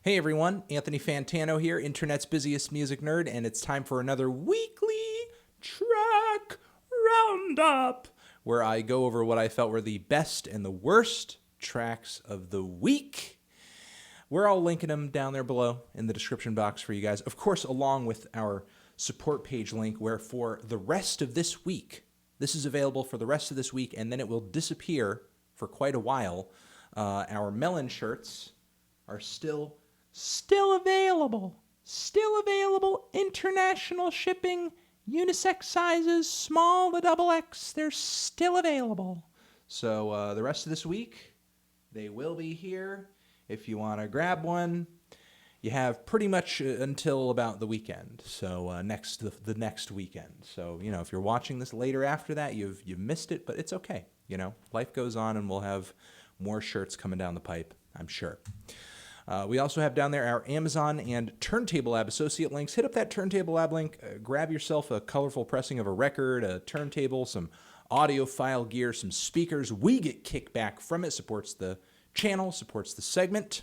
Hey everyone, Anthony Fantano here, internet's busiest music nerd, and it's time for another weekly track roundup, where I go over what I felt were the best and the worst tracks of the week. We're all linking them down there below in the description box for you guys, of course, along with our support page link, where for the rest of this week, this is available for the rest of this week, and then it will disappear for quite a while. Our melon shirts are still available. Still available. International shipping. Unisex sizes. Small to XX. They're still available. So the rest of this week, they will be here. If you want to grab one, you have pretty much until about the weekend. So the next weekend. So, you know, if you're watching this later after that, you've missed it, but it's okay. You know, life goes on, and we'll have more shirts coming down the pipe, I'm sure. We also have down there our Amazon and Turntable Lab associate links. Hit up that Turntable Lab link. Grab yourself a colorful pressing of a record, a turntable, some audiophile gear, some speakers. We get kickback from it. Supports the channel, supports the segment.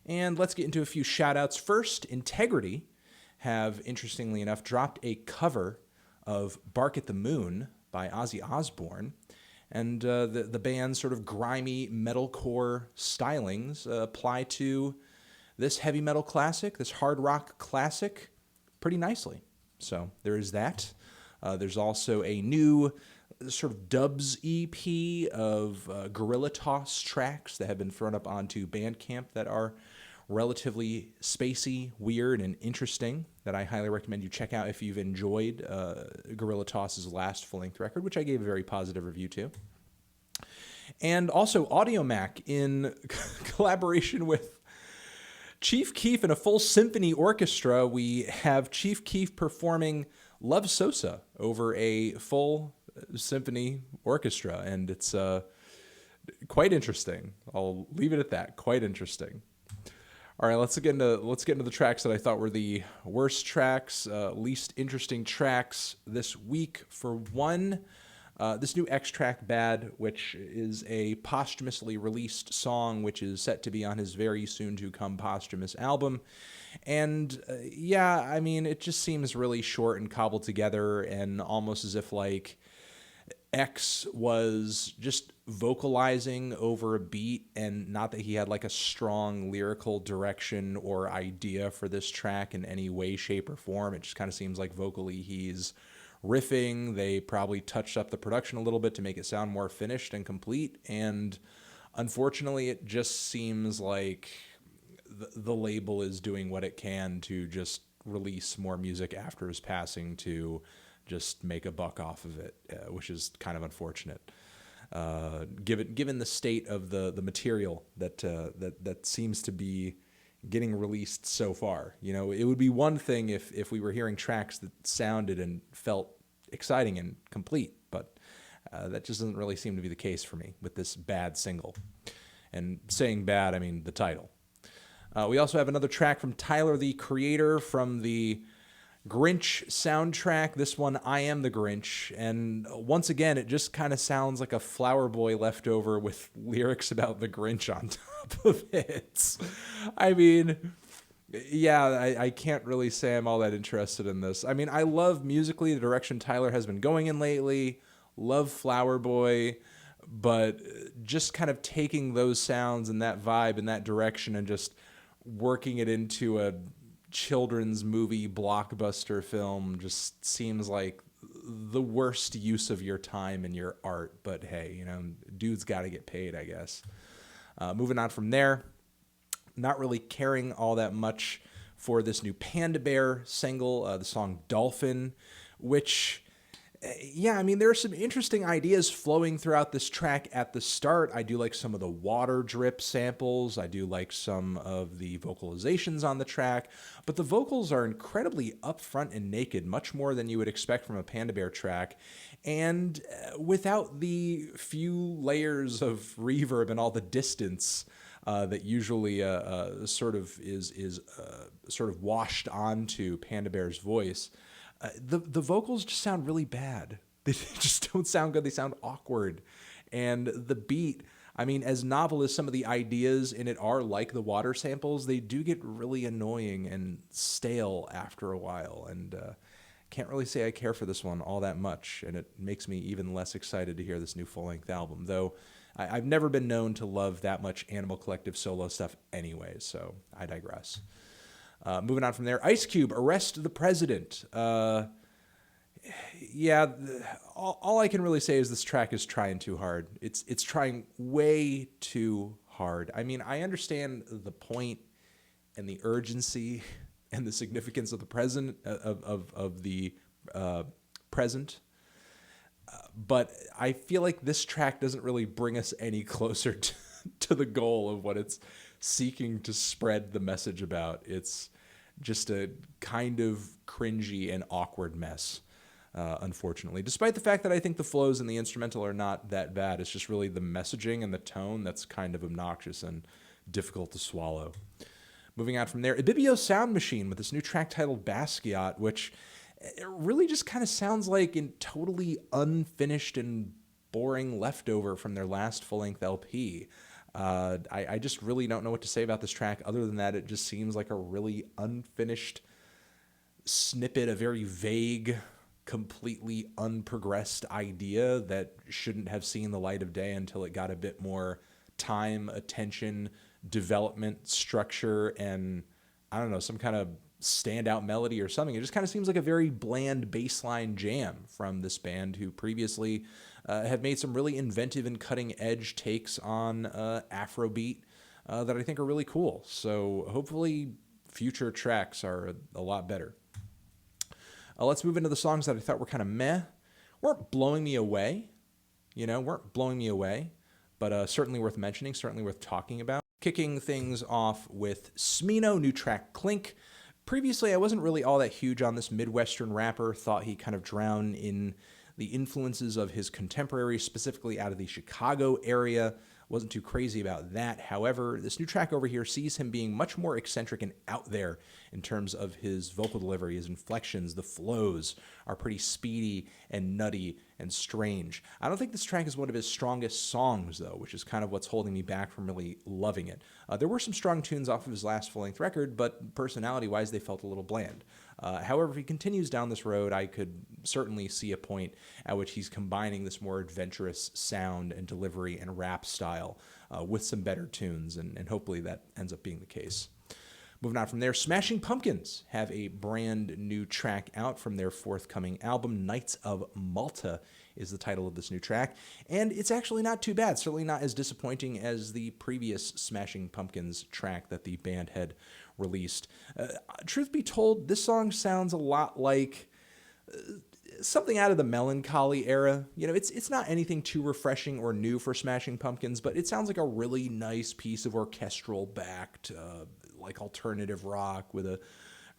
And let's get into a few shout-outs. First, Integrity have, interestingly enough, dropped a cover of Bark at the Moon by Ozzy Osbourne. And the band's sort of grimy metalcore stylings apply to this heavy metal classic, this hard rock classic, pretty nicely. So there is that. There's also a new sort of dubs EP of Gorilla Toss tracks that have been thrown up onto Bandcamp that are relatively spacey, weird, and interesting, that I highly recommend you check out if you've enjoyed Gorilla Toss's last full-length record, which I gave a very positive review to. And also Audiomack, in collaboration with Chief Keef and a full symphony orchestra, we have Chief Keef performing Love Sosa over a full symphony orchestra, and it's quite interesting. I'll leave it at that. Quite interesting. All right, let's get into the tracks that I thought were the worst tracks, least interesting tracks this week. For one, this new X track, Bad, which is a posthumously released song, which is set to be on his very soon-to-come posthumous album. And yeah, I mean, it just seems really short and cobbled together, and almost as if like X was just vocalizing over a beat, and not that he had like a strong lyrical direction or idea for this track in any way, shape, or form. It just kind of seems like vocally he's riffing. They probably touched up the production a little bit to make it sound more finished and complete, and unfortunately it just seems like the label is doing what it can to just release more music after his passing to just make a buck off of it, which is kind of unfortunate. Given the state of the material that seems to be getting released so far. You know, it would be one thing if we were hearing tracks that sounded and felt exciting and complete, but that just doesn't really seem to be the case for me with this Bad single. And saying bad, I mean the title. We also have another track from Tyler, the Creator, from the Grinch soundtrack. This one, I Am the Grinch, and once again it just kind of sounds like a Flower Boy leftover with lyrics about the Grinch on top of it. I mean, yeah, I can't really say I'm all that interested in this. I mean, I love musically the direction Tyler has been going in lately, love Flower Boy, but just kind of taking those sounds and that vibe and that direction and just working it into a children's movie blockbuster film just seems like the worst use of your time and your art. But hey, you know, dude's got to get paid, I guess. Moving on from there, not really caring all that much for this new Panda Bear single, the song Dolphin, which, yeah, I mean, there are some interesting ideas flowing throughout this track at the start. I do like some of the water drip samples. I do like some of the vocalizations on the track, but the vocals are incredibly upfront and naked, much more than you would expect from a Panda Bear track, and without the few layers of reverb and all the distance that usually sort of is sort of washed onto Panda Bear's voice. The vocals just sound really bad. They just don't sound good. They sound awkward. And the beat, I mean, as novel as some of the ideas in it are, like the water samples, they do get really annoying and stale after a while. And can't really say I care for this one all that much. And it makes me even less excited to hear this new full-length album, though I've never been known to love that much Animal Collective solo stuff anyway, so I digress. Moving on from there, Ice Cube, Arrest the President. Yeah, all I can really say is this track is trying too hard. It's trying way too hard. I mean, I understand the point and the urgency and the significance of the present of the present, but I feel like this track doesn't really bring us any closer to the goal of what it's seeking to spread the message about. It's just a kind of cringy and awkward mess. Unfortunately, despite the fact that I think the flows in the instrumental are not that bad, it's just really the messaging and the tone that's kind of obnoxious and difficult to swallow. Moving on from there, Ibibio Sound Machine with this new track titled Basquiat, which it really just kind of sounds like a totally unfinished and boring leftover from their last full-length LP. I just really don't know what to say about this track other than that it just seems like a really unfinished snippet, a very vague, completely unprogressed idea that shouldn't have seen the light of day until it got a bit more time, attention, development, structure, and I don't know, some kind of standout melody or something. It just kind of seems like a very bland bassline jam from this band who previously have made some really inventive and cutting edge takes on Afrobeat that I think are really cool. So hopefully future tracks are a lot better. Let's move into the songs that I thought were kind of meh. Weren't blowing me away, but certainly worth mentioning, certainly worth talking about. Kicking things off with Smino, new track Klink. Previously, I wasn't really all that huge on this Midwestern rapper, thought he kind of drowned in the influences of his contemporaries, specifically out of the Chicago area. Wasn't too crazy about that. However, this new track over here sees him being much more eccentric and out there in terms of his vocal delivery, his inflections, the flows are pretty speedy and nutty and strange. I don't think this track is one of his strongest songs, though, which is kind of what's holding me back from really loving it. There were some strong tunes off of his last full-length record, but personality-wise, they felt a little bland. However, if he continues down this road, I could certainly see a point at which he's combining this more adventurous sound and delivery and rap style with some better tunes, and hopefully that ends up being the case. Moving on from there, Smashing Pumpkins have a brand new track out from their forthcoming album. Knights of Malta is the title of this new track, and it's actually not too bad. Certainly not as disappointing as the previous Smashing Pumpkins track that the band had released. Truth be told, this song sounds a lot like something out of the Melancholy era. You know, it's not anything too refreshing or new for Smashing Pumpkins, but it sounds like a really nice piece of orchestral-backed, like alternative rock with a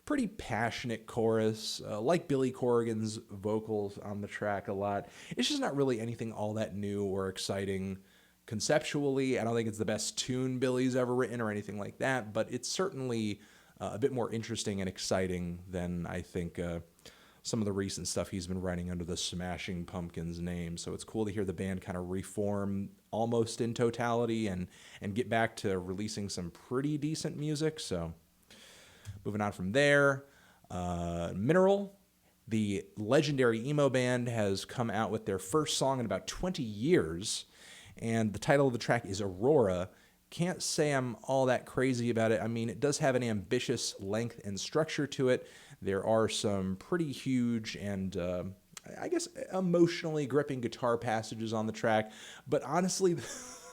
pretty passionate chorus, like Billy Corgan's vocals on the track a lot. It's just not really anything all that new or exciting conceptually. I don't think it's the best tune Billy's ever written or anything like that, but it's certainly a bit more interesting and exciting than I think some of the recent stuff he's been writing under the Smashing Pumpkins name. So it's cool to hear the band kind of reform almost in totality and get back to releasing some pretty decent music. So moving on from there, Mineral, the legendary emo band, has come out with their first song in about 20 years, and the title of the track is Aurora. Can't say I'm all that crazy about it. I mean, it does have an ambitious length and structure to it. There are some pretty huge and, I guess, emotionally gripping guitar passages on the track. But honestly,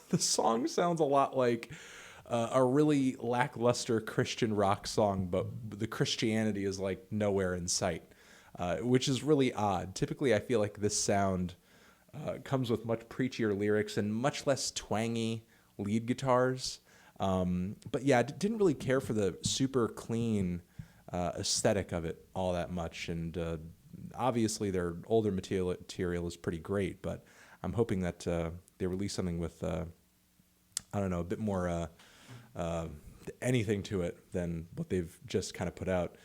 the song sounds a lot like a really lackluster Christian rock song, but the Christianity is like nowhere in sight, which is really odd. Typically, I feel like this sound comes with much preachier lyrics and much less twangy lead guitars. But yeah, didn't really care for the super clean aesthetic of it all that much. And obviously their older material is pretty great, but I'm hoping that they release something with, I don't know, a bit more anything to it than what they've just kind of put out.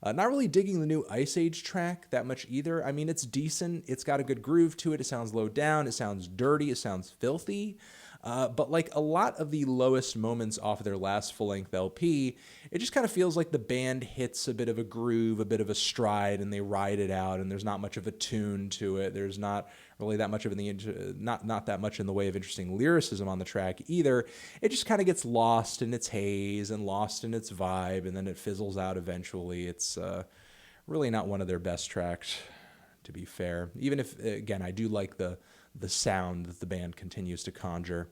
Not really digging the new Iceage track that much either. I mean, it's decent. It's got a good groove to it. It sounds low down. It sounds dirty. It sounds filthy. But like a lot of the lowest moments off of their last full-length LP, it just kind of feels like the band hits a bit of a groove, a bit of a stride, and they ride it out, and there's not much of a tune to it. There's not really that much of not that much in the way of interesting lyricism on the track either. It just kind of gets lost in its haze and lost in its vibe, and then it fizzles out eventually. It's really not one of their best tracks, to be fair. Even if, again, I do like the sound that the band continues to conjure.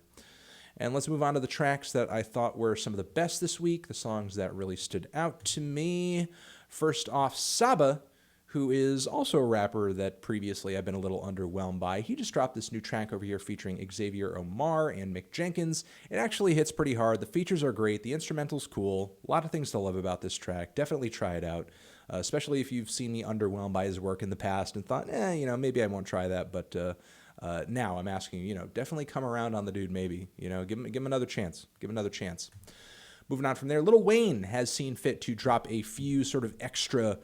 And let's move on to the tracks that I thought were some of the best this week, the songs that really stood out to me. First off, Saba, who is also a rapper that previously I've been a little underwhelmed by. He just dropped this new track over here featuring Xavier, Omär, and Mick Jenkins. It actually hits pretty hard. The features are great. The instrumental's cool. A lot of things to love about this track. Definitely try it out, especially if you've seen me underwhelmed by his work in the past and thought, maybe I won't try that, but now I'm asking you, definitely come around on the dude, maybe. Give him another chance. Give him another chance. Moving on from there, Lil Wayne has seen fit to drop a few sort of extra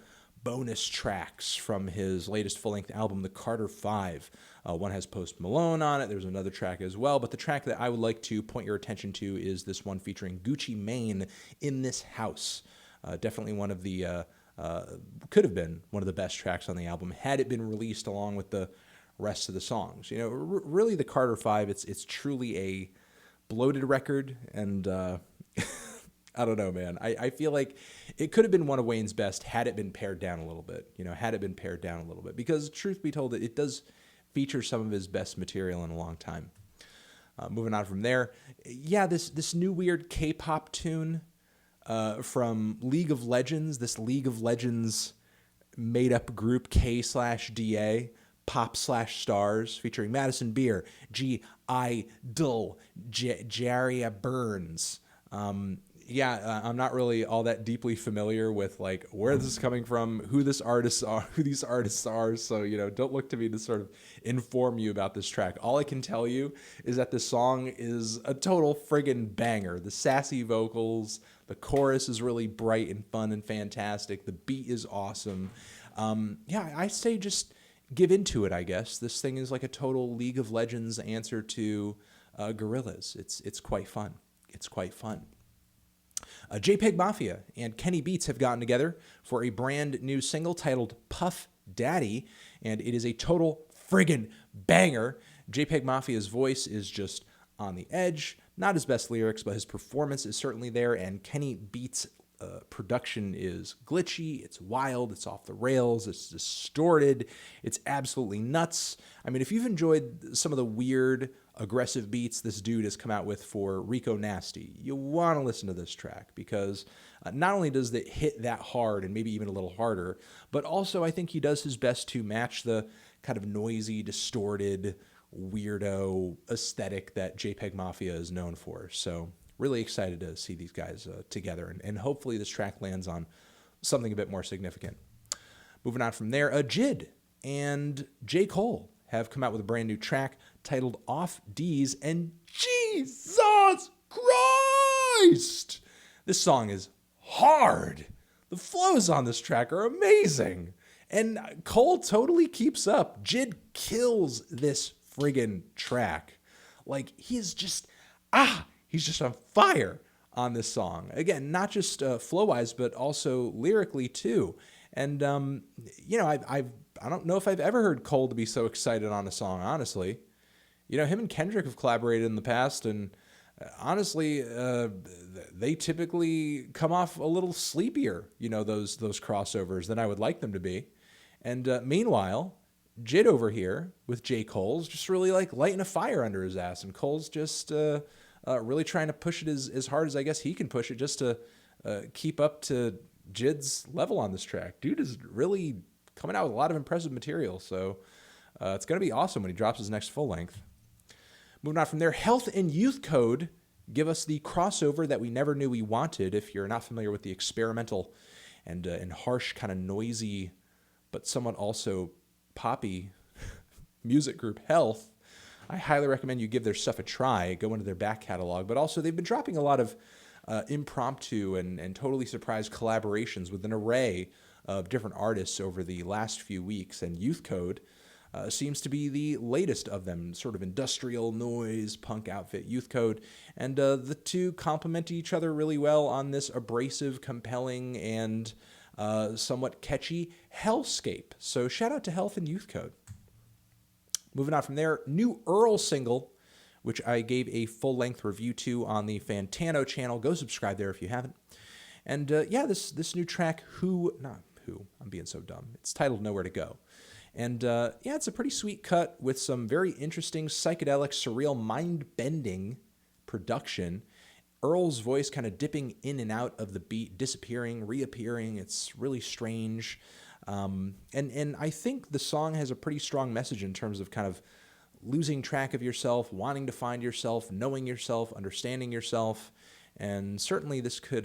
bonus tracks from his latest full-length album, The Carter 5. One has Post Malone on it. There's another track as well, but the track that I would like to point your attention to is this one featuring Gucci Mane, In This House. Definitely one of the, could have been one of the best tracks on the album had it been released along with the rest of the songs. Really the Carter 5, it's truly a bloated record, and I don't know, man. I feel like it could have been one of Wayne's best had it been pared down a little bit. Because truth be told, it does feature some of his best material in a long time. Moving on from there, this new weird K-pop tune from League of Legends, this League of Legends made-up group K/DA, Pop/Stars, featuring Madison Beer, J.I.D., Jaira Burns. I'm not really all that deeply familiar with like where this is coming from, who these artists are. So, don't look to me to sort of inform you about this track. All I can tell you is that this song is a total friggin' banger. The sassy vocals, the chorus is really bright and fun and fantastic. The beat is awesome. I say just give into it, I guess. This thing is like a total League of Legends answer to Gorillaz. It's quite fun. JPEGMAFIA and Kenny Beats have gotten together for a brand new single titled Puff Daddy, and it is a total friggin' banger. JPEGMAFIA's voice is just on the edge. Not his best lyrics, but his performance is certainly there, and Kenny Beats' production is glitchy, it's wild, it's off the rails, it's distorted, it's absolutely nuts. I mean, if you've enjoyed some of the weird, aggressive beats this dude has come out with for Rico Nasty, you want to listen to this track, because not only does it hit that hard and maybe even a little harder, but also I think he does his best to match the kind of noisy, distorted, weirdo aesthetic that JPEGMAFIA is known for. So really excited to see these guys together, and hopefully this track lands on something a bit more significant. Moving on from there, J.I.D and J. Cole have come out with a brand new track titled Off Deez, and Jesus Christ! This song is hard. The flows on this track are amazing. And Cole totally keeps up. J.I.D kills this friggin' track. Like, he's just on fire on this song. Again, not just flow-wise, but also lyrically too. And I don't know if I've ever heard Cole to be so excited on a song, honestly. Him and Kendrick have collaborated in the past, and honestly, they typically come off a little sleepier, those crossovers than I would like them to be. And meanwhile, J.I.D over here with J. Cole's just really like lighting a fire under his ass, and Cole's just really trying to push it as hard as I guess he can push it, just to keep up to J.I.D's level on this track. Dude is really coming out with a lot of impressive material, so it's going to be awesome when he drops his next full length. Moving on from there, Health and Youth Code give us the crossover that we never knew we wanted. If you're not familiar with the experimental and harsh, kind of noisy, but somewhat also poppy music group Health, I highly recommend you give their stuff a try. Go into their back catalog. But also, they've been dropping a lot of impromptu and totally surprise collaborations with an array of different artists over the last few weeks. And Youth Code seems to be the latest of them, sort of industrial noise, punk outfit, Youth Code. And the two complement each other really well on this abrasive, compelling, and somewhat catchy hellscape. So shout out to Health and Youth Code. Moving on from there, new Earl single, which I gave a full-length review to on the Fantano channel. Go subscribe there if you haven't. And yeah, this new track, I'm being so dumb. It's titled Nowhere to Go. And yeah, it's a pretty sweet cut with some very interesting psychedelic, surreal, mind-bending production. Earl's voice kind of dipping in and out of the beat, disappearing, reappearing. It's really strange. And I think the song has a pretty strong message in terms of kind of losing track of yourself, wanting to find yourself, knowing yourself, understanding yourself. And certainly this could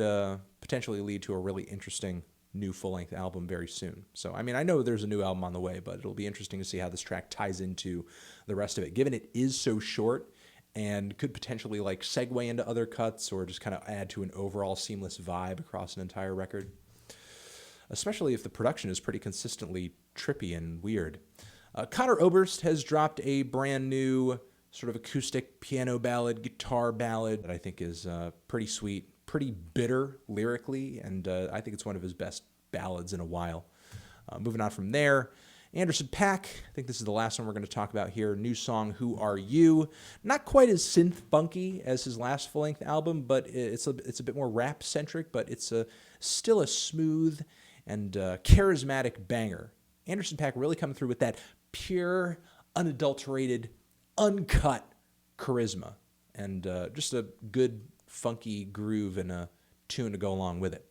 potentially lead to a really interesting new full-length album very soon. So, I mean, I know there's a new album on the way, but it'll be interesting to see how this track ties into the rest of it, given it is so short and could potentially like segue into other cuts or just kind of add to an overall seamless vibe across an entire record, especially if the production is pretty consistently trippy and weird. Conor Oberst has dropped a brand new sort of acoustic piano ballad, guitar ballad that I think is pretty sweet, pretty bitter lyrically, and I think it's one of his best ballads in a while. Moving on from there, Anderson .Paak, I think this is the last one we're going to talk about here. New song, Who Are You? Not quite as synth-funky as his last full-length album, but it's a bit more rap-centric, but it's still a smooth and charismatic banger. Anderson .Paak really coming through with that pure, unadulterated, uncut charisma, and just a good, funky groove and a tune to go along with it.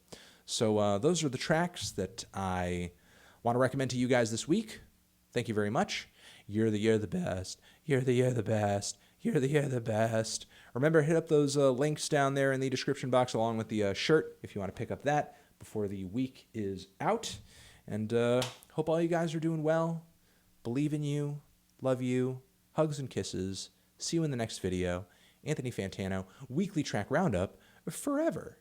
So those are the tracks that I want to recommend to you guys this week. Thank you very much. You're the best. You're the best. You're the best. Remember, hit up those links down there in the description box along with the shirt if you want to pick up that before the week is out. And hope all you guys are doing well. Believe in you. Love you. Hugs and kisses. See you in the next video. Anthony Fantano, Weekly Track Roundup, forever.